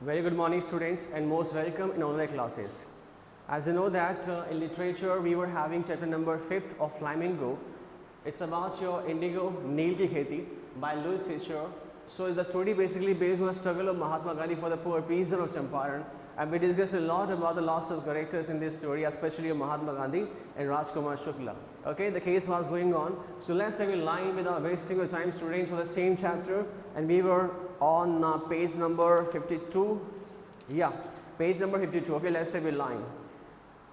Very good morning students and most welcome in online classes. As you know that in literature we were having chapter number 5th of Flamingo. It's about your indigo Neel ki kheti by Louis Fischer. So the story basically based on the struggle of Mahatma Gandhi for the poor peasant of Champaran, and we discussed a lot about the loss of characters in this story, especially of Mahatma Gandhi and Rajkumar Shukla. Okay, the case was going on. So let's have a line without wasting your time students for the same chapter, and we were on page number 52. Yeah, page number 52. Okay, let's have a line.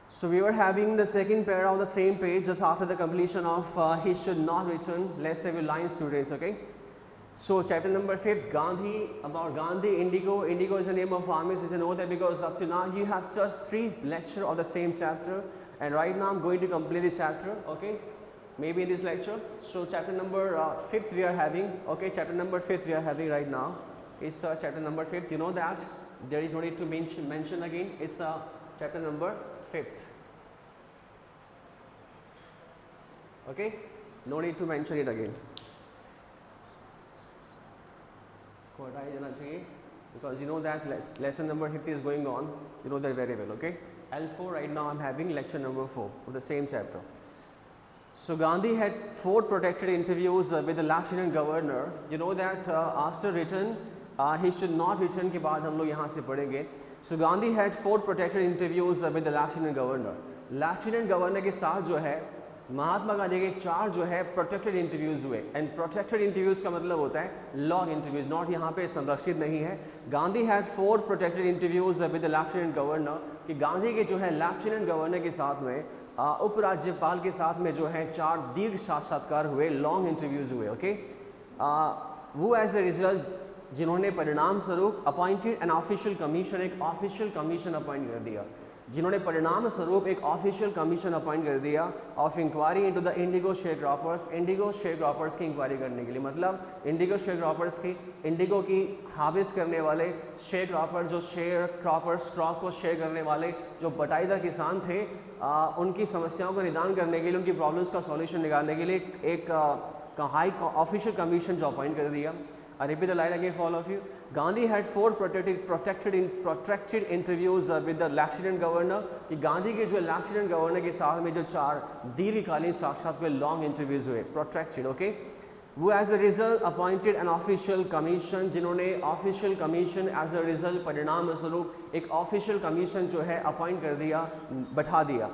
So we were having the second para on the same page just after the completion of he should not return. Let's have a line students. Okay. So chapter number 5, Gandhi, about Gandhi, Indigo. Indigo is the name of armies, as you know that, because up to now you have just 3 lectures of the same chapter, and right now I'm going to complete the chapter, okay, maybe in this lecture. So chapter number 5th we are having, okay, chapter number 5th we are having right now is chapter number 5th. You know that there is no need to mention again, it's chapter number 5th, okay, no need to mention it again. Because you know that lesson number 50 is going on, you know that very well, okay. L4 right now I'm having lecture number 4 of the same chapter. So Gandhi had 4 protected interviews with the Lieutenant Governor. You know that after return, he should not return के बाद हम लोग यहाँ से पढ़ेंगे. So Gandhi had 4 protected interviews with the Lieutenant Governor. Lieutenant Governor के साथ जो है महात्मा गांधी के 4 जो है प्रोटेक्टेड इंटरव्यूज़ हुए. एंड प्रोटेक्टेड इंटरव्यूज़ का मतलब होता है लॉन्ग इंटरव्यूज़, नॉट यहाँ पे संरक्षित नहीं है. Gandhi had 4 protected interviews with the lieutenant governor, कि गांधी के जो है लेफ्टिनेंट गवर्नर के साथ में उपराज्यपाल के साथ में जो है 4 दीर्घ साक्षात्कार हुए, लॉन्ग इंटरव्यूज़ हुए. ओके, वो एज ए रिजल्ट जिन्होंने परिणाम स्वरूप अपॉइंटेड एन ऑफिशियल कमीशन, एक ऑफिशियल कमीशन अपॉइंट कर दिया, जिन्होंने परिणाम स्वरूप एक ऑफिशियल कमीशन अपॉइंट कर दिया of inquiry into the indigo share croppers. Indigo share croppers की इंक्वायरी करने के लिए, मतलब इंडिगो शेयर क्रॉपर्स की, इंडिगो की हार्वेस्ट करने वाले शेयर क्रॉपर, जो शेयर क्रॉपर्स स्टॉक को शेयर करने वाले जो बटाईदार किसान थे, उनकी समस्याओं का निदान करने के लिए, उनकी प्रॉब्लम्स का सॉल्यूशन निकालने के लिए एक हाई ऑफिशियल कमीशन जो अपॉइंट कर दिया. I repeat the line again for all of you. Gandhi had 4 protracted interviews with the Lieutenant Governor. कि गांधी के जो लेफ्टिनेंट गवर्नर के साथ में जो 4 दीर्घकालीन साक्षात्कार लॉन्ग इंटरव्यूज हुए, प्रोट्रैक्टेड. ओके, वो as a result appointed an official commission, जिन्होंने official commission as a result परिणाम स्वरूप एक ऑफिशियल कमीशन जो है अपॉइंट कर दिया, बैठा दिया,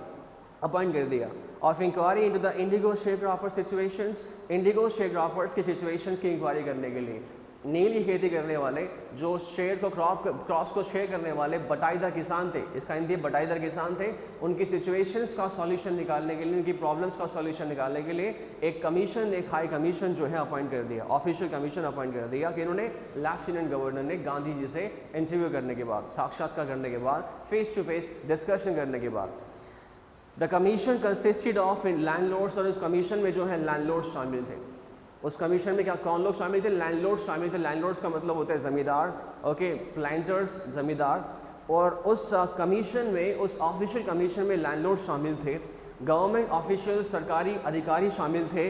अपॉइंट कर दिया of inquiry into the indigo share cropper situations. Indigo share croppers की सिचुएशंस की इंक्वायरी करने के लिए, नील की खेती करने वाले, जो शेयर को क्रॉप्स को शेयर करने वाले बटाईदार किसान थे, इसका हिंदी बटाईदार किसान थे, उनकी सिचुएशंस का सॉल्यूशन निकालने के लिए, उनकी प्रॉब्लम्स का सॉल्यूशन निकालने के लिए एक कमीशन, एक हाई कमीशन जो है अपॉइंट कर दिया, ऑफिशियल कमीशन अपॉइंट कर दिया, कि इन्होंने लेफ्टिनेंट गवर्नर ने गांधी जी से इंटरव्यू करने के बाद, साक्षात्कार करने के बाद, फेस टू फेस डिस्कशन करने के बाद. The commission consisted of landlords, और उस कमीशन में जो है लैंडलॉर्ड्स शामिल थे. उस कमीशन में क्या कौन लोग शामिल थे? लैंडलॉर्ड्स शामिल थे. लैंडलॉर्ड्स का मतलब होता है ज़मींदार, ओके, प्लांटर्स ज़मींदार. और उस कमीशन में, उस ऑफिशियल कमीशन में लैंडलॉर्ड्स शामिल थे, गवर्नमेंट ऑफिशियल, सरकारी अधिकारी शामिल थे,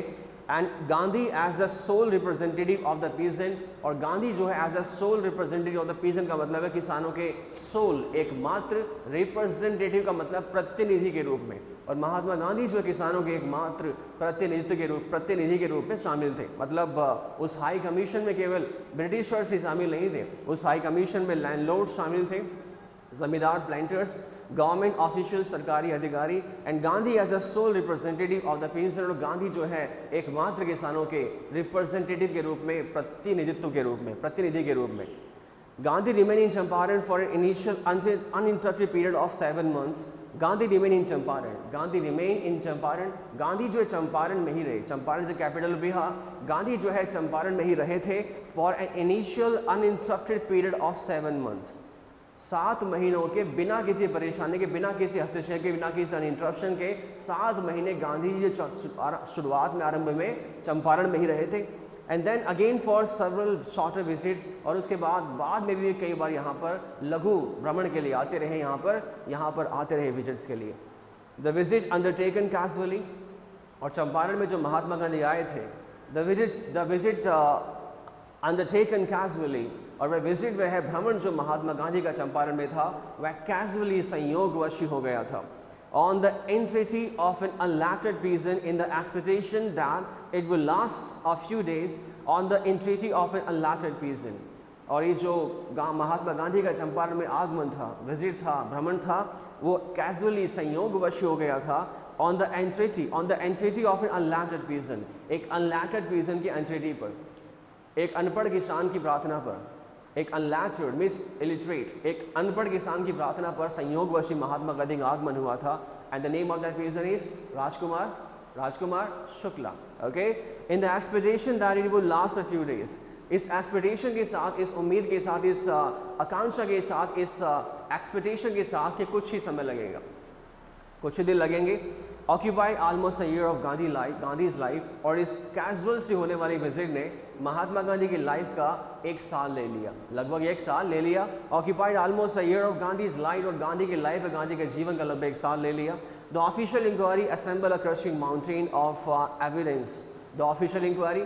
and Gandhi as the sole representative of the peasant. और गांधी जो है as the sole representative of the peasant का मतलब है किसानों के सोल, एकमात्र, रिप्रेजेंटेटिव का मतलब प्रतिनिधि के रूप में, और महात्मा गांधी जो है किसानों के एकमात्र प्रतिनिधि के रूप में शामिल थे. मतलब उस हाई कमीशन में केवल ब्रिटिशर्स ही शामिल नहीं थे, उस हाई कमीशन में लैंडलॉर्ड शामिल थे, जमींदार, प्लांटर्स, गवर्नमेंट ऑफिशियल, सरकारी अधिकारी, and Gandhi as a sole representative of the peasant. और गांधी जो है एकमात्र किसानों के रिप्रेजेंटेटिव के रूप में, प्रतिनिधित्व के रूप में, प्रतिनिधि के रूप में. Gandhi remain in Champaran for an initial uninterrupted period of 7 months. Gandhi remain in Champaran, Gandhi remain in Champaran. Gandhi जो है चंपारण में ही रहे, चंपारण से कैपिटल बिहार. गांधी जो है चंपारण में ही रहे थे for an initial uninterrupted period of 7 months. 7 महीनों के बिना किसी परेशानी के, बिना किसी हस्तक्षेप के, बिना किसी इंटरप्शन के 7 महीने गांधी जी शुरुआत में, आरंभ में चंपारण में ही रहे थे. And then again for several shorter visits, और उसके बाद में भी कई बार यहाँ पर लघु भ्रमण के लिए आते रहे, यहाँ पर आते रहे विजिट्स के लिए. द विजिट अंडरटेकन कैजुअली, और चंपारण में जो महात्मा गांधी आए थे, द विजिट undertaken casually और वह विजिट, वह है भ्रमण जो महात्मा गांधी का चंपारण में था, वह कैजुअली संयोगवश हो गया था। On the entreaty of an unlettered peasant in the expectation that it will last a few days, on the entreaty of an unlettered peasant, और ये जो महात्मा गांधी का चंपारण में आगमन था, विजिट था, भ्रमण था, वो कैजुअली संयोगवश हो गया था। on the entreaty of an unlettered peasant, एक unlettered peasant की entreaty पर, एक अनपढ़ किसान की प्रार्थना पर, एक अनलैचर्ड मीन्स इलिटरेट, एक अनपढ़ किसान की प्रार्थना पर संयोगवश महात्मा गांधी का आगमन हुआ था। And the name of that person is Rajkumar Shukla. Okay, in the expectation that it will last a few days, इस एक्सपेक्टेशन के साथ, इस उम्मीद के साथ, इस आकांक्षा के साथ, इस एक्सपेक्टेशन के साथ कि कुछ ही समय लगेगा, कुछ ही दिन लगेंगे। Occupied almost a year of Gandhi's life, और इस कैजुअल से होने वाली विजिट ने महात्मा गांधी की लाइफ का एक साल ले लिया, लगभग एक साल ले लिया। Occupied almost a year of Gandhi's life, और गांधी की लाइफ, गांधी के जीवन का लगभग एक साल ले लिया। The official inquiry assemble a crushing mountain of evidence, the official inquiry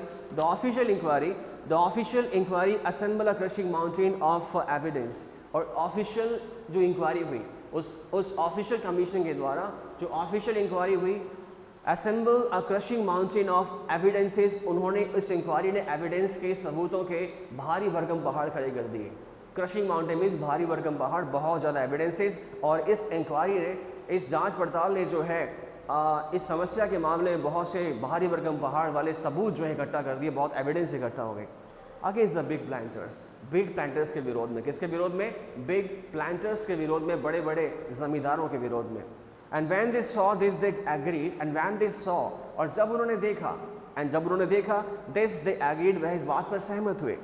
assemble a crushing mountain of evidence, और ऑफिशियल जो इंक्वायरी हुई, उस ऑफिशियल कमीशन के द्वारा जो ऑफिशियल इंक्वायरी हुई, assemble a crushing mountain of evidences, उन्होंने इस इंक्वायरी ने एविडेंस के, सबूतों के भारी भरकम पहाड़ खड़े कर दिए। क्रशिंग माउंटेन मीन्स भारी भरकम पहाड़, बहुत ज़्यादा एविडेंसेस, और इस इंक्वायरी ने, इस जांच पड़ताल ने जो है इस समस्या के मामले में बहुत से भारी भरकम पहाड़ वाले सबूत जो है इकट्ठा कर दिए, बहुत एविडेंस इकट्ठा हो गए अगेंस्ट द बिग प्लांटर्स के विरोध में। किसके विरोध में? बिग प्लांटर्स के विरोध में, बड़े बड़े जमींदारों के विरोध में। And when they saw this they agreed, and when they saw, और जब उन्होंने देखा, दिस दे एग्रीड, वह इस बात पर सहमत हुए।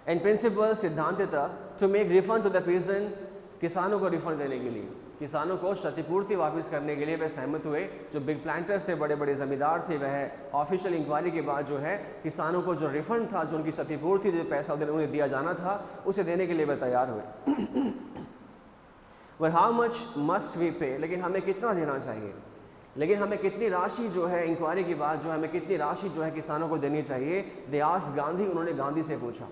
एंड प्रिंसिपल, सिद्धांततः, to make refund to the peasant, किसानों को रिफंड देने के लिए, किसानों को क्षतिपूर्ति वापस करने के लिए वह सहमत हुए। जो बिग प्लांटर्स थे, बड़े बड़े ज़मींदार थे, वह ऑफिशियल इंक्वायरी के बाद जो है किसानों को जो रिफंड था, जो उनकी क्षतिपूर्ति, जो पैसा उन्हें दिया जाना था, उसे देने के लिए वह तैयार हुए। But how much must we pay, लेकिन हमें कितना देना चाहिए, लेकिन हमें कितनी राशि जो है इंक्वायरी के बाद जो हमें कितनी राशि जो है किसानों को देनी चाहिए। दे आस्क्ड गांधी, उन्होंने गांधी से पूछा,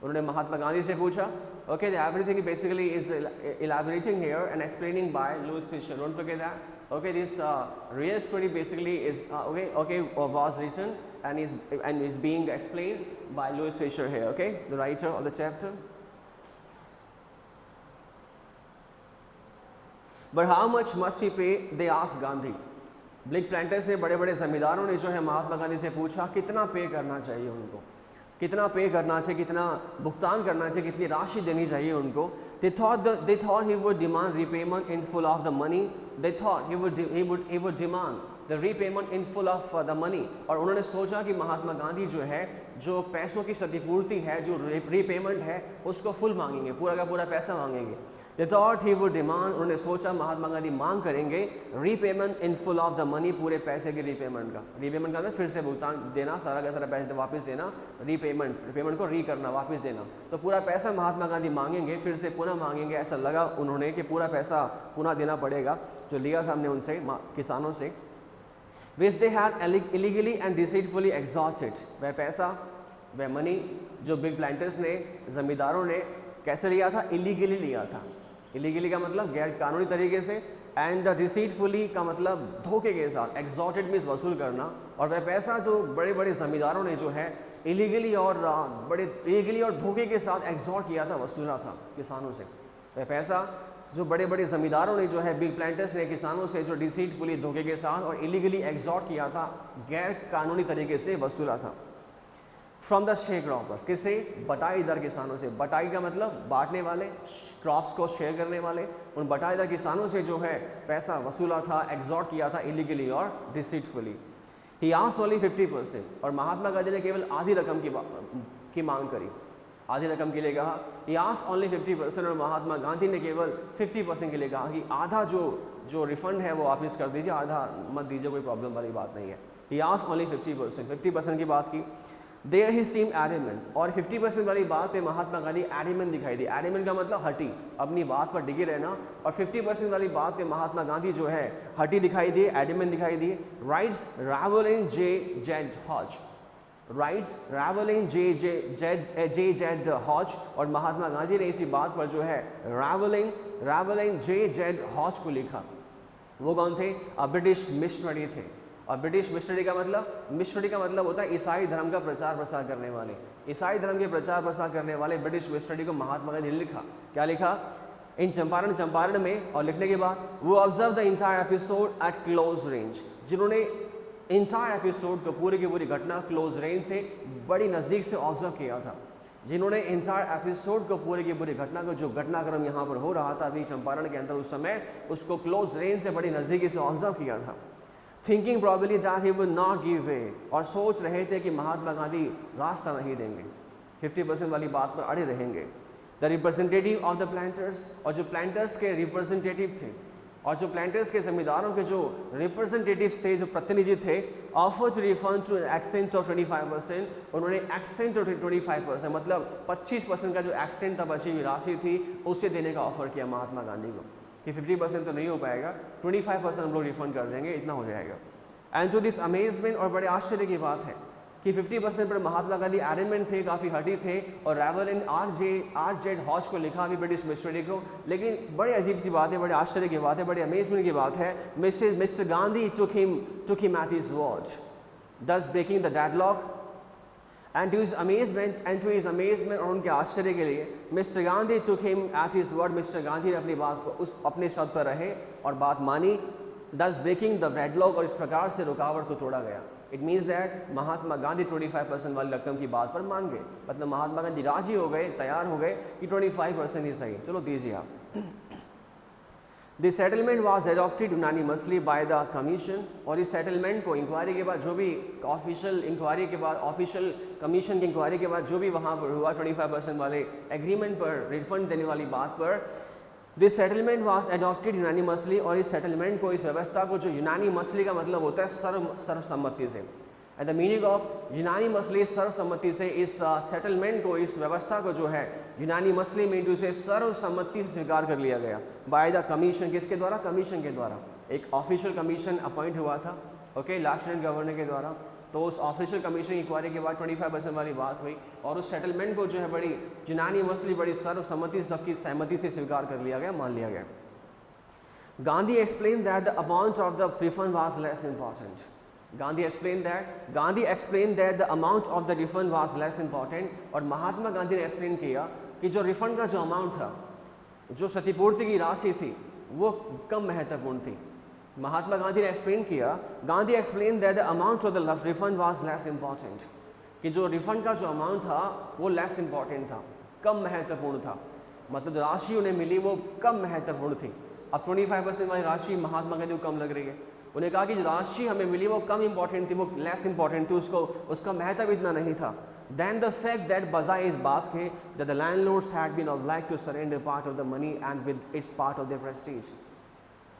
उन्होंने महात्मा गांधी से पूछा। Okay, everything basically is elaborating here and explaining by Louis Fisher. Don't forget that. Okay, this real story basically is was written and is being explained by Louis Fisher here. Okay, the writer of the chapter. But how much must we pay? They asked Gandhi. Big planters ने, बड़े बड़े जमींदारों ने जो है महात्मा गांधी से पूछा कितना पे करना चाहिए उनको, कितना पे करना चाहिए, कितना भुगतान करना चाहिए, कितनी राशि देनी चाहिए उनको। They thought he would demand repayment in full of the money. They thought he would demand the repayment in full of the money. और उन्होंने सोचा कि महात्मा गांधी जो है, जो पैसों की क्षतिपूर्ति है, जो रीपेमेंट है, उसको फुल मांगेंगे, पूरा का पूरा पैसा मांगेंगे। They thought he would demand, उन्होंने सोचा महात्मा गांधी मांग करेंगे repayment in full of the money, पूरे पैसे की रीपेमेंट का। रीपेमेंट का मतलब फिर से भुगतान देना, सारा का सारा पैसे वापस देना, रीपेमेंट को री करना, वापस देना। तो पूरा पैसा महात्मा गांधी मांगेंगे, फिर से पुनः मांगेंगे। ऐसा लगा उन्होंने कि पूरा पैसा पुनः देना पड़ेगा जो लिया था हमने उनसे, किसानों से। Which they had illegally and deceitfully exhausted, वह पैसा, वह मनी जो बिग प्लांटर्स ने, जमींदारों ने कैसे लिया था? इलीगली लिया था। इलीगली का मतलब गैर कानूनी तरीके से, एंड डिसीटफुली का मतलब धोखे के साथ। एग्जॉर्टेड मीन्स वसूल करना, और वह पैसा जो बड़े बड़े जमींदारों ने जो है इलीगली और धोखे के साथ एग्जॉर्ट किया था, वसूला था किसानों से। वह पैसा जो बड़े बड़े जमींदारों ने जो है, बिग प्लांटर्स ने किसानों से जो डिसीटफुली, धोखे के साथ और इलीगली एग्जॉर्ट किया था, गैर कानूनी तरीके से वसूला था। फ्रॉम द शेयर क्रॉपर्स, किससे? बटाईदार किसानों से। बटाई का मतलब बांटने वाले, क्रॉप्स को शेयर करने वाले, उन बटाईदार किसानों से जो है पैसा वसूला था, एग्जॉर्ट किया था इलीगली और डिसीटफुली। ही आस्क्ड ओनली 50%, और महात्मा गांधी ने केवल आधी रकम की मांग करी, आधी रकम के लिए कहा। ही आस्क्ड ओनली 50%, और महात्मा गांधी ने केवल 50% के लिए कहा कि आधा जो रिफंड है वो वापस कर दीजिए, आधा मत दीजिए, कोई प्रॉब्लम वाली बात नहीं है। ही आस्क्ड ओनली 50% की बात की। देयर ही सीम एडमेंट, और 50% वाली बात पे महात्मा गांधी एडमेंट दिखाई दी। एडमेंट का मतलब हटी, अपनी बात पर डिगे रहना, और 50% वाली बात पे महात्मा गांधी जो है हटी दिखाई दी, एडमेंट दिखाई दी। राइट्स रावलिन जे जेड हॉज, राइट्स रावलिंग जे जेड हॉच, और महात्मा गांधी ने इसी बात पर जो है रावलिंग जे जेड हॉच को लिखा। वो कौन थे? ब्रिटिश मिशनरी थे। और ब्रिटिश मिशनरी का मतलब होता है ईसाई धर्म का प्रचार प्रसार करने वाले। ईसाई धर्म के प्रचार प्रसार करने वाले ब्रिटिश मिशनरी को महात्मा गांधी ने लिखा। क्या लिखा? इन चंपारण में, और लिखने के बाद वो observe the entire episode eight close range, जिन्होंने इंटायर एपिसोड को पूरी की पूरी घटना क्लोज रेंज से बड़ी नज़दीक से ऑब्जर्व किया था। जिन्होंने इंटायर एपिसोड को पूरी की पूरी घटना को, जो घटनाक्रम यहाँ पर हो रहा था अभी चंपारण के अंदर उस समय, उसको क्लोज रेंज से बड़ी नज़दीकी से ऑब्जर्व किया था। Thinking probably that he would not give way, और सोच रहे थे कि महात्मा गांधी रास्ता नहीं देंगे, 50% वाली बात पर अड़े रहेंगे। The representative of the planters, और जो प्लांटर्स के रिप्रेजेंटेटिव थे, और जो प्लांटर्स के जमींदारों के जो रिप्रेजेंटेटिव्स थे, जो प्रतिनिधि थे, offer to refund to extent of 25%, उन्होंने एक्सटेंट ऑफ 25% मतलब 25% का जो एक्सटेंट था, बची हुई राशि थी, उसे देने का ऑफर किया महात्मा गांधी को कि 50% तो नहीं हो पाएगा, 25% हम लोग रिफंड कर देंगे, इतना हो जाएगा। एंड टू दिस अमेजमेंट, और बड़े आश्चर्य की बात है कि 50% पर महात्मा गांधी एडमेंट थे, काफ़ी हटी थे, और रावलिंग आर जेड हॉच को लिखा अभी ब्रिटिश मिशनरी को। लेकिन बड़ी अजीब सी बात है, बड़े आश्चर्य की बात है, बड़े अमेजमेंट की बात है, mister Gandhi took him at his word, thus breaking the deadlock, and to his amazement, और उनके आश्चर्य के लिए mister Gandhi took him at his word, mister Gandhi ने अपनी बात को अपने शब्द पर रहे और बात मानी, thus breaking the deadlock, और इस प्रकार से रुकावट को तोड़ा गया। It means that Mahatma Gandhi 25% वाली रकम की बात पर मान गए, मतलब महात्मा गांधी राजी हो गए, तैयार हो गए कि 25% ही सही, चलो दीजिए आप। This settlement was adopted unanimously by the commission, और इस सेटलमेंट को इंक्वायरी के बाद, जो भी ऑफिशियल इंक्वायरी के बाद, ऑफिशियल कमीशन की इंक्वायरी के बाद जो भी वहाँ पर हुआ 25% वाले एग्रीमेंट पर, रिफंड देने वाली बात पर, this settlement was adopted unanimously, और इस सेटलमेंट को, इस व्यवस्था को, जो यूनानिमसली का मतलब होता है सर्वसम्मति से, and the meaning of unanimously सर्वसम्मति से, इस सेटलमेंट को, इस व्यवस्था को जो है यूनानिमसली मीन टू से सर्वसम्मति से स्वीकार कर लिया गया बाय द कमीशन। किसके द्वारा? कमीशन के द्वारा। एक ऑफिशियल कमीशन अपॉइंट हुआ था, ओके, लेफ्टिनेंट गवर्नर के द्वारा। तो उस ऑफिशियल कमीशन इंक्वायरी के बाद 25% वाली बात हुई, और उस सेटलमेंट को जो है बड़ी यूनानिमसली, बड़ी सर्वसम्मति, सबकी सहमति से स्वीकार कर लिया गया, मान लिया गया। Gandhi explain that the amount of the refund was less important. Gandhi explain that the amount of the refund was less important, और महात्मा गांधी ने एक्सप्लेन किया कि जो रिफंड का जो अमाउंट था, जो क्षतिपूर्ति की राशि थी, वो कम महत्वपूर्ण थी। महात्मा गांधी ने एक्सप्लेन किया, Gandhi explain that the amount of the refund was less important, कि जो रिफंड का जो अमाउंट था वो लेस इंपॉर्टेंट था, कम महत्वपूर्ण था, मतलब राशि उन्हें मिली वो कम महत्वपूर्ण थी। अब 25% वाली राशि महात्मा गांधी को कम लग रही है, उन्हें कहा कि जो राशि हमें मिली वो कम इंपॉर्टेंट थी, वो लेस इंपॉर्टेंट थी, उसका महत्व इतना नहीं था। Then the fact that बजाय इस बात के that the landlords had been obliged to surrender part of the money and with its part of their prestige,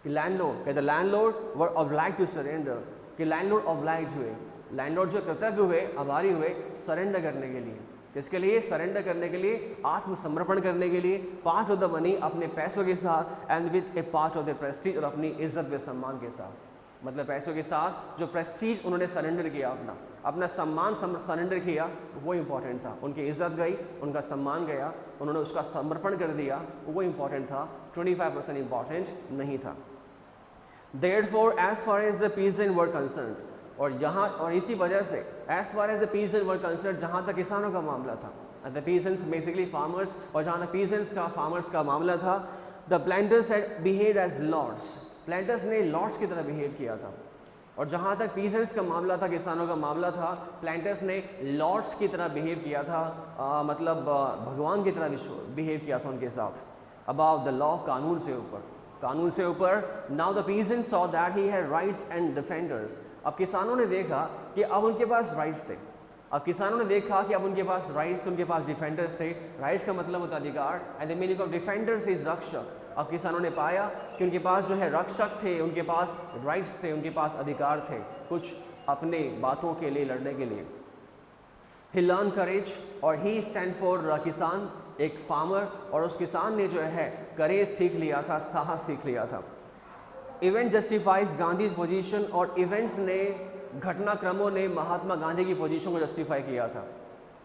कि the landlord were obliged to surrender, कि landlord obliged हुए, landlord जो कृतज्ञ हुए, आभारी हुए सरेंडर करने के लिए। किसके लिए? सरेंडर करने के लिए, आत्मसमर्पण करने के लिए, पार्ट ऑफ द मनी, अपने पैसों के साथ, and with A part of the Prestige, और अपनी इज्जत व सम्मान के साथ। मतलब पैसों के साथ जो प्रेस्टीज उन्होंने सरेंडर किया, अपना सम्मान सरेंडर किया, वो इम्पॉर्टेंट था। उनकी इज्जत गई, उनका सम्मान गया, उन्होंने उसका समर्पण कर दिया, वो इम्पॉर्टेंट था, 25% इम्पॉर्टेंट नहीं था। Therefore, as far as the peasants were concerned, और इसी वजह से as far as the peasants were concerned, जहाँ तक किसानों का मामला था, the peasants basically farmers, और जहाँ तक peasants का, farmers का मामला था, the planters had behaved as lords, planters ने लॉर्ड्स की तरह बिहेव किया था। और जहाँ तक पीसेंट्स का मामला था, किसानों का मामला था, प्लांटर्स ने लॉर्ड्स की तरह बिहेव किया था, मतलब भगवान की तरह बिहेव किया था उनके साथ। अबाउट द लॉ, कानून से ऊपर। Now the peasants saw that he had rights and defenders, अब किसानों ने देखा कि अब उनके पास राइट्स थे, अब किसानों ने देखा कि अब उनके पास राइट्स, उनके पास डिफेंडर्स थे। राइट्स का मतलब होता है अधिकार, and the meaning of defenders is रक्षक। अब किसानों ने पाया कि उनके पास जो है रक्षक थे, उनके पास राइट्स थे, उनके पास अधिकार थे कुछ अपने बातों के लिए लड़ने के लिए। ही लर्न करेज, और ही स्टैंड फॉर किसान, एक फार्मर, और उस किसान ने जो है करेज सीख लिया था, साहस सीख लिया था। इवेंट जस्टिफाइज गांधीज पोजीशन, और इवेंट्स ने घटनाक्रमों ने महात्मा गांधी की पोजीशन को जस्टिफाई किया था।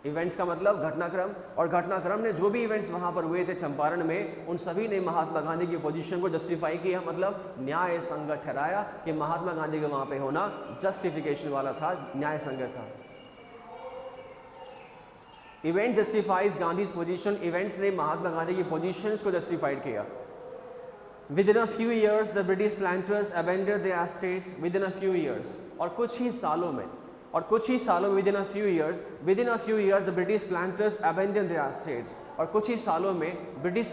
इवेंट्स का मतलब घटनाक्रम, और घटनाक्रम ने जो भी इवेंट्स वहाँ पर हुए थे चंपारण में, उन सभी ने महात्मा गांधी की पोजीशन को जस्टिफाई किया, मतलब न्याय संगत ठहराया कि महात्मा गांधी का वहाँ पे होना जस्टिफिकेशन वाला था, न्याय संगत था। Event justifies Gandhi's position, events ने महात्मा गांधी की पोजीशंस को जस्टिफाइड किया। Within a few years, the British planters abandoned their estates. Within a few years, और कुछ ही सालों में, within a few years, the British planters abandoned their estates. और कुछ ही सालों में ब्रिटिश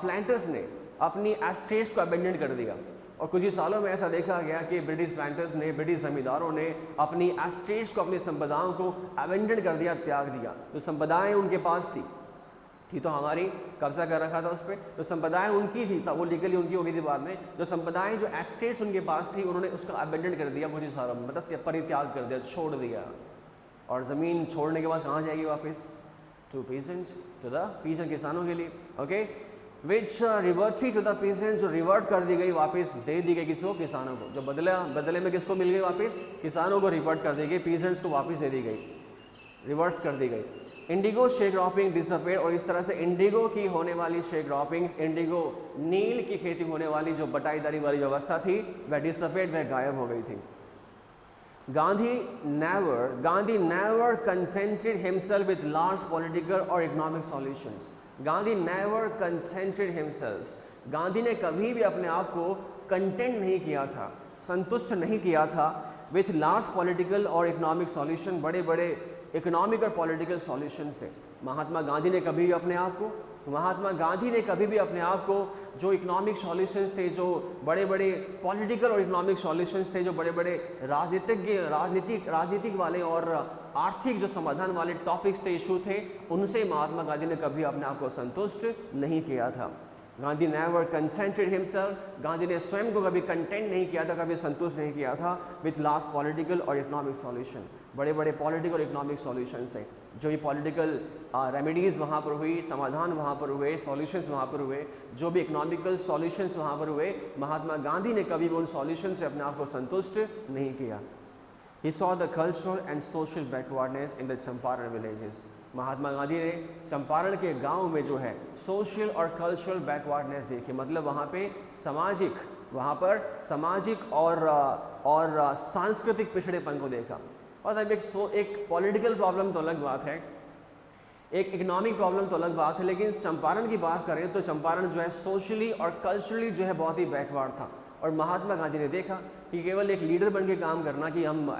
प्लांटर्स ने अपनी एस्टेट्स को अबेंडन कर दिया। और कुछ ही सालों में ऐसा देखा गया कि ब्रिटिश प्लांटर्स ने, ब्रिटिश जमींदारों ने अपनी एस्टेट्स को, अपनी संपदाओं को अबेंडन कर दिया, त्याग दिया। जो संपदाएं उनके पास थी तो हमारी कब्जा कर रखा था उस पर, जो संपदाएं उनकी थी वो लीगली उनकी हो गई थी बाद में। जो संपदाएं, जो एस्टेट्स उनके पास थी, उन्होंने उसका अबेंडन कर दिया कुछ ही सालों में, मतलब परित्याग कर दिया, छोड़ दिया। और ज़मीन छोड़ने के बाद कहाँ जाएगी वापस? To peasants, to the peasant, किसानों के लिए। Okay, which reverted to the peasants, जो रिवर्ट कर दी गई, वापस दे दी गई किसको? किसानों को। जो बदले में किसको मिल गई वापस? किसानों को रिवर्ट कर दी गई, पीजेंट्स को वापस दे दी गई, रिवर्स कर दी गई। इंडिगो शेयरक्रॉपिंग डिसअपेयर, और इस तरह से इंडिगो की होने वाली शेयरक्रॉपिंग्स, इंडिगो नील की खेती होने वाली जो बटाईदारी वाली व्यवस्था थी, वह डिसअपेयर, वह गायब हो गई थी। Gandhi never contented himself with large political और economic solutions. Gandhi never contented himself, Gandhi ने कभी भी अपने आप को कंटेंट नहीं किया था, संतुष्ट नहीं किया था विथ लार्ज पॉलिटिकल और इकोनॉमिक सॉल्यूशन, बड़े बड़े इकोनॉमिक और पॉलिटिकल सॉल्यूशन से। महात्मा गांधी ने कभी भी अपने आप को जो इकोनॉमिक सॉल्यूशंस थे, जो बड़े बड़े पॉलिटिकल और इकोनॉमिक सॉल्यूशंस थे, जो बड़े बड़े राजनीतिक वाले और आर्थिक जो समाधान वाले टॉपिक्स थे, इशू थे, उनसे महात्मा गांधी ने कभी अपने आप को संतुष्ट नहीं किया था। Gandhi never contented himself, Gandhi ने स्वयं को कभी कंटेंट नहीं किया था, कभी संतुष्ट नहीं किया था विथ लास्ट पॉलिटिकल और इकोनॉमिक सॉल्यूशन। बड़े बड़े पॉलिटिकल और इकोनॉमिक सॉल्यूशन से जो भी पॉलिटिकल रेमेडीज़ वहाँ पर हुई, समाधान वहाँ पर हुए, सॉल्यूशंस वहाँ पर हुए, जो भी इकोनॉमिकल सॉल्यूशंस वहाँ पर हुए, महात्मा गांधी ने कभी भी उन सॉल्यूशन से अपने आप को संतुष्ट नहीं किया। He saw the cultural and social backwardness in the Champaran villages. Mahatma Gandhi ने चंपारण के गांव में जो है सोशल और कल्चरल बैकवर्डनेस देखी, मतलब वहाँ पर सामाजिक और सांस्कृतिक पिछड़ेपन को देखा। और अब एक पॉलिटिकल प्रॉब्लम तो अलग बात है, एक इकोनॉमिक प्रॉब्लम तो अलग बात है, लेकिन चंपारण की बात करें तो चंपारण जो है सोशली और कल्चरली जो है बहुत ही बैकवर्ड था। और महात्मा गांधी ने देखा कि केवल एक लीडर बन के काम करना, कि हम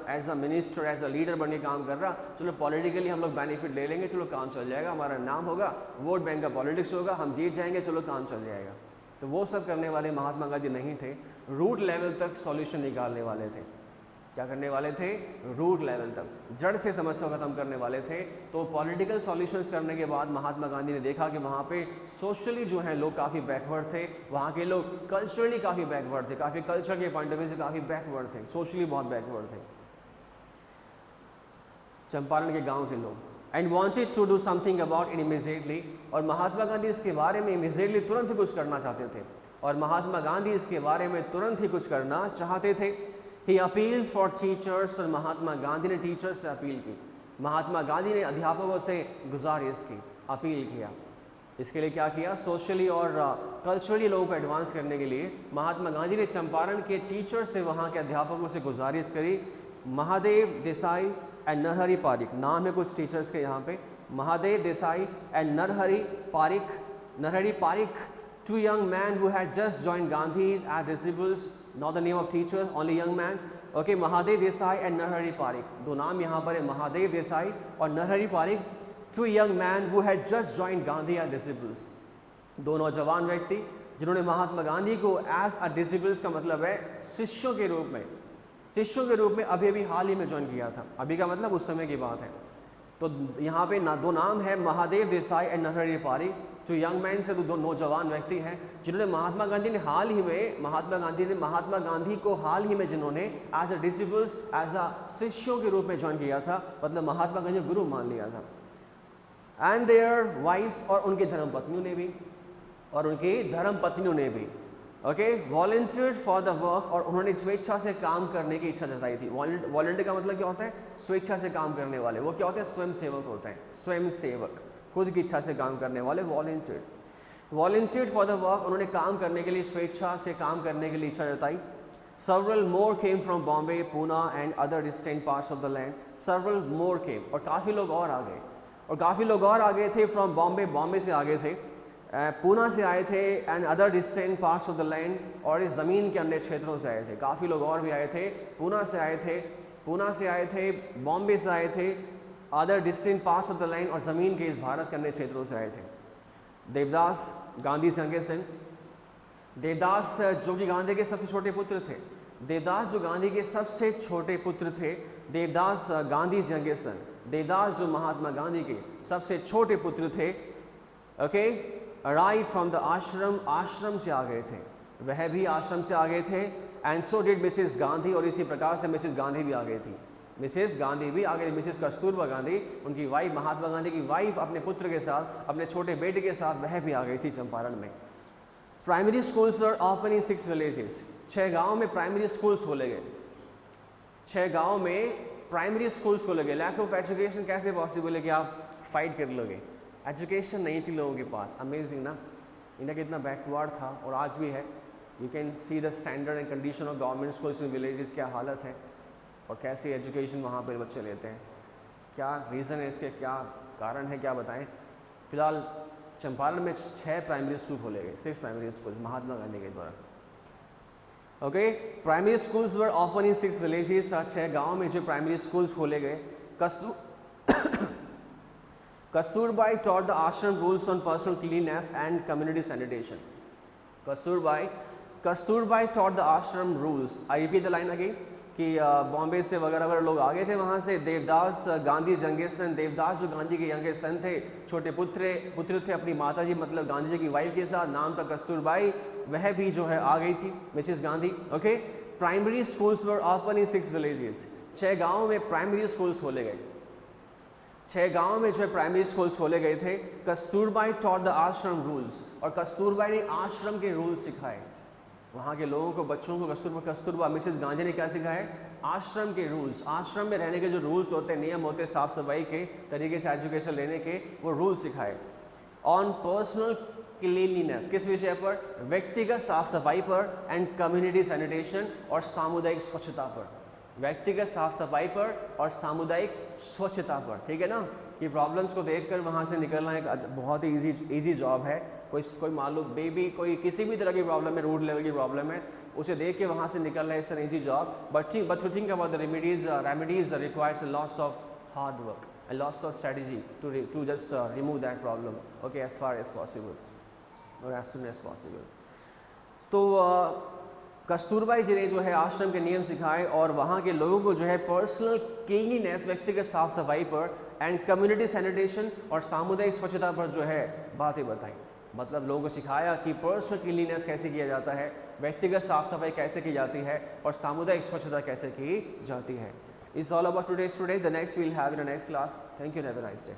as a minister, as a leader बन के काम कर रहा, चलो पॉलिटिकली हम लोग बेनिफिट ले लेंगे, चलो काम चल जाएगा, हमारा नाम होगा, वोट बैंक का पॉलिटिक्स होगा, हम जीत जाएंगे, चलो काम चल जाएगा। तो वो सब करने वाले महात्मा गांधी नहीं थे, रूट लेवल तक सॉल्यूशन निकालने वाले थे। क्या करने वाले थे? रूट लेवल तक, जड़ से समस्या को खत्म करने वाले थे। तो पॉलिटिकल सॉल्यूशंस करने के बाद महात्मा गांधी ने देखा कि वहाँ पे सोशली जो है लोग काफ़ी बैकवर्ड थे, वहाँ के लोग कल्चरली काफ़ी बैकवर्ड थे, काफ़ी कल्चर के पॉइंट ऑफ व्यू से काफ़ी बैकवर्ड थे, सोशली बहुत बैकवर्ड थे चंपारण के गाँव के लोग। And wanted to do something about it immediately, और महात्मा गांधी इसके बारे में इमीजिएटली तुरंत ही कुछ करना चाहते थे, और महात्मा गांधी इसके बारे में तुरंत ही कुछ करना चाहते थे। He appealed for teachers, और महात्मा गांधी ने टीचर्स से अपील की, महात्मा गांधी ने अध्यापकों से गुजारिश की, अपील किया। इसके लिए क्या किया? सोशली और कल्चरली लोगों को एडवांस करने के लिए महात्मा गांधी ने चंपारण के टीचर्स से, वहाँ के अध्यापकों से गुजारिश करी। महादेव देसाई एंड नरहरि पारिक नाम है कुछ टीचर्स के यहाँ पे, Mahadev Desai and Narhari Parikh, two young men who had just joined Gandhi's as disciples, not the name of teachers, only young man. Okay, Mahadev Desai and Narhari Parikh, दो नाम यहाँ पर है, महादेव देसाई और Narhari Parikh, two young men who had just joined Gandhi as disciples, दो नौजवान व्यक्ति जिन्होंने महात्मा गांधी को एज अ डिसिपल्स का मतलब है शिष्यों के रूप में अभी हाल ही में ज्वाइन किया था। अभी का मतलब उस समय की बात है। तो यहाँ पे दो नाम है, महादेव देसाई एंड नरहरि पारिक, जो यंग मैन से दो नौजवान व्यक्ति हैं जिन्होंने महात्मा गांधी को हाल ही में जिन्होंने as a disciples, as a शिष्यों के रूप में ज्वाइन किया था, मतलब महात्मा गांधी गुरु मान लिया था। एंड देयर वाइफ्स, और उनकी धर्मपत्नियों ने भी okay, volunteered for the work, और उन्होंने स्वेच्छा से काम करने की इच्छा जताई थी। वॉलंटियर का मतलब क्या होता है? स्वेच्छा से काम करने वाले। वो क्या होते हैं? स्वयं सेवक होते हैं। स्वयं सेवक, खुद की इच्छा से काम करने वाले, वॉलंटियर्ड फॉर द वर्क, उन्होंने काम करने के लिए, स्वेच्छा से काम करने के लिए इच्छा जताई। Several more came from Bombay, Pune and other distant parts of the land. Several more came, और काफ़ी लोग और आ गए, और काफ़ी लोग और आ गए थे। फ्रॉम बॉम्बे, बॉम्बे से आ गए थे, पूना से आए थे, and other distant parts of the land, और इस ज़मीन के अन्य क्षेत्रों से आए थे। काफ़ी लोग और भी आए थे, पूना से आए थे, बॉम्बे से आए थे, other distant parts of the land, और ज़मीन के इस भारत के अन्य क्षेत्रों से आए थे। देवदास गांधी संगे सिंह, देवदास जो कि गांधी के सबसे छोटे पुत्र थे, देवदास जो गांधी के सबसे छोटे पुत्र थे, देवदास गांधी जंगेसन, देवदास जो महात्मा गांधी के सबसे छोटे पुत्र थे, ओके, अराइव फ्रॉम द आश्रम, आश्रम से आ गए थे, वह भी आश्रम से आ गए थे। And so did Mrs Gandhi, और इसी प्रकार से मिसेस गांधी भी आ गई थी, मिसेस गांधी भी आ गई, मिसेस कस्तूरबा गांधी, उनकी वाइफ, महात्मा गांधी की वाइफ, अपने पुत्र के साथ, अपने छोटे बेटे के साथ वह भी आ गई थी चंपारण में। Primary schools were open in 6 villages, 6 गाँव में प्राइमरी स्कूल्स खोले गए, 6 गाँव में प्राइमरी स्कूल्स खोले गए। लैक ऑफ एजुकेशन कैसे पॉसिबल है कि आप फाइट कर लोगे? एजुकेशन नहीं थी लोगों के पास। अमेजिंग ना, इंडिया कितना बैकवर्ड था, और आज भी है। You can see the standard and condition of government schools in villages, क्या हालत है, और कैसे एजुकेशन वहाँ पर बच्चे लेते हैं। क्या रीज़न है इसके, क्या कारण है, क्या बताएं। फिलहाल चंपारण में 6 प्राइमरी स्कूल खोले गए, 6 प्राइमरी स्कूल महात्मा गांधी के द्वारा। Okay, primary schools were open in 6 villages, 6 गाँव में जो प्राइमरी स्कूल्स खोले गए। Kasturbai taught the ashram rules on personal cleanliness and community sanitation. Kasturbai taught the ashram rules. I repeat the line again कि बॉम्बे से वगैरह वगैरह लोग आ गए थे वहाँ से। देवदास गांधी यंगेस्ट सन, देवदास जो गांधी के यंगेस्ट सन थे, छोटे पुत्र थे अपनी माता जी, मतलब गांधी जी की वाइफ के साथ, नाम था कस्तूरबाई, वह भी जो है आ गई थी, Mrs Gandhi. Okay, primary schools were open in 6 villages, 6 गाँव में प्राइमरी स्कूल्स खोले गए, 6 गाँव में जो है प्राइमरी स्कूल्स खोले गए थे। कस्तूरबाई taught the आश्रम रूल्स, और कस्तूरबाई ने आश्रम के रूल्स सिखाए वहाँ के लोगों को, बच्चों को। कस्तूरबा मिसेस गांधी ने क्या सिखाया? आश्रम के रूल्स, आश्रम में रहने के जो रूल्स होते हैं, नियम होते हैं, साफ सफाई के तरीके से एजुकेशन लेने के, वो रूल्स सिखाए। ऑन पर्सनल क्लीनलीनेस, किस विषय पर? व्यक्तिगत साफ सफाई पर, एंड कम्युनिटी सैनिटेशन, और सामुदायिक स्वच्छता पर। व्यक्तिगत साफ सफाई पर और सामुदायिक स्वच्छता पर, ठीक है ना। कि प्रॉब्लम्स को देखकर वहाँ से निकलना एक बहुत ही इजी जॉब है। कोई मान लो बेबी, कोई किसी भी तरह की प्रॉब्लम है, रूट लेवल की प्रॉब्लम है, उसे देख के वहाँ से निकलना is an easy job. But to think about the remedies requires lots of hard work and lots of strategy to just remove that problem, okay, as far as possible और as soon as possible. तो कस्तूरबाई जी ने जो है आश्रम के नियम सिखाए, और वहाँ के लोगों को जो है पर्सनल क्लीनिनेस, व्यक्तिगत साफ सफाई पर, एंड कम्युनिटी सैनिटेशन, और सामुदायिक स्वच्छता पर जो है बातें बताई। मतलब लोगों को सिखाया कि पर्सनल क्लीनिनेस कैसे किया जाता है, व्यक्तिगत साफ सफाई कैसे की जाती है, और सामुदायिक स्वच्छता कैसे की जाती है। It's all about today. The next we'll have in the next class. Thank you, have a nice day.